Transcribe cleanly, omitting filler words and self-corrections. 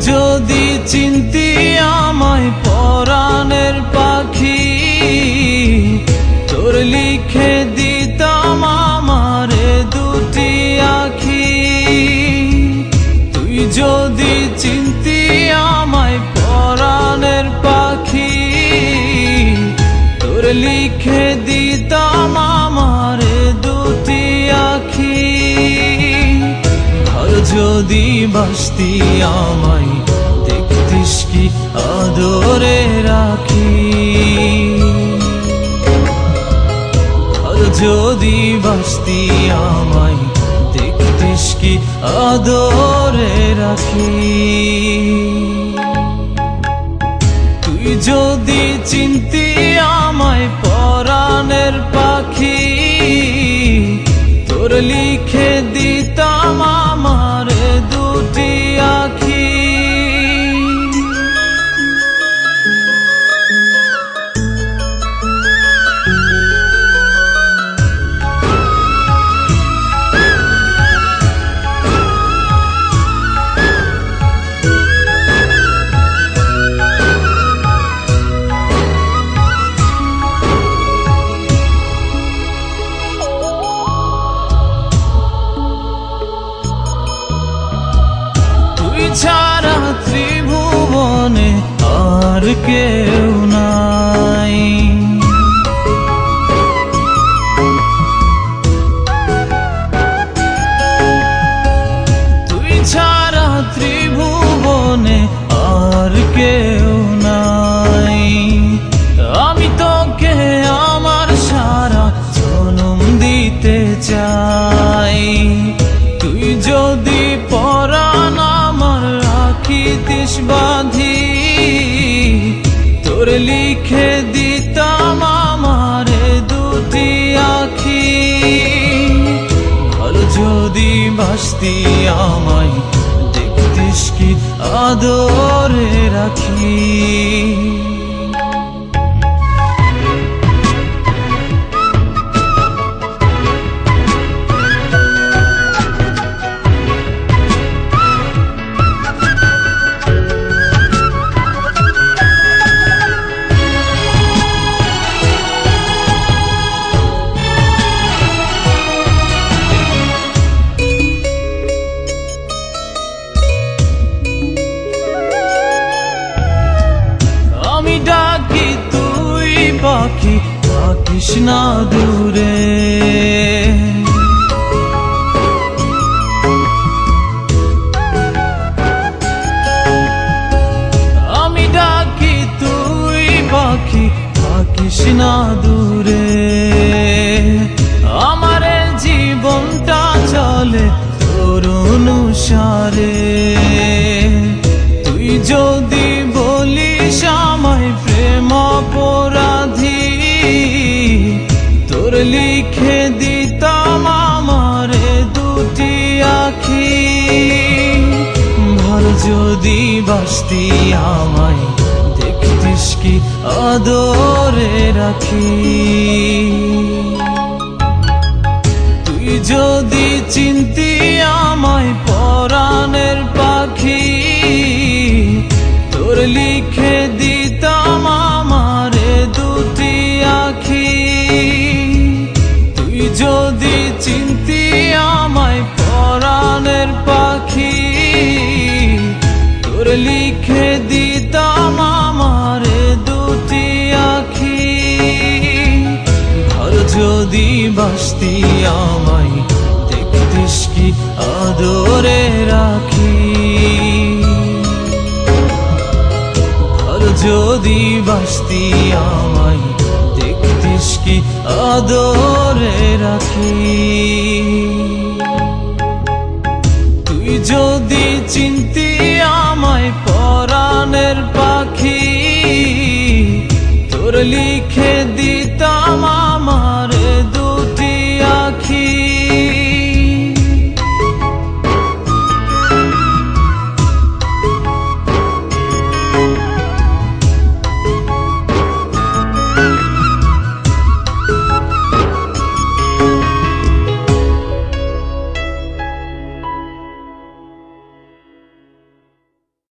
যদি চিনতি আমায় পরাণের পাখি, তোর লিখে দিতাম আমারে দুটি আখি। তুই যদি চিনতি আমায় পরাণের পাখি, তোর লিখে দিতাম আমারে দুটি আখি। আর যদি বাসতি আমায় দেখতিস কি আদরে রাখি। আর যদি বাসতি আমায় দেখতিস কি আদরে রাখি। তুই যদি চিনতি আমায় পরাণের পাখি, তোর লিখে দিতাম আমারে দুটি আখি। ছাড়া ত্রিভুবনে আর কেউ নাই। তুই ছাড়া ত্রিভুবনে আর কেউ নাই। আমি তোকে আমার সারা জনম দিতে চাই। তুই যদি পরাণ রাখিতিস বাঁধি, তোর লিখে দিতাম আমারে দুটি আখি। ভালো যদি বাসতি আমায় দেখতিস কি আদরে রাখি। ডাকি তুই পাখি থাকিস না দূরে। আমি ডাকি তুই পাখি থাকিস না দূরে। আমার জীবনটা চলে তোর অনুসারে। তুই যদি বলিস আমায় প্রেম অপরাধী, তোর লিখে দিতাম আমারে দুটি আখি। ভালো যদি বাসতি আমায় দেখতিস কি আদরে রাখি। তুই যদি চিনতি আমায় পরাণের পাখি, তোর লিখে দিতাম আমারে দুটি আখি। তুই যদি চিনতি আমায় পরাণের পাখি, তোর লিখে দিতাম আমারে দুটি আখি। আর যদি বাসতি আমায় দেখতিস কি আদরে রাখি। যদি বাসতি আমায় দেখতিস কি আদরে রাখি। তুই যদি চিনতি আমায় পরাণের পাখি, তোর লিখে দিতাম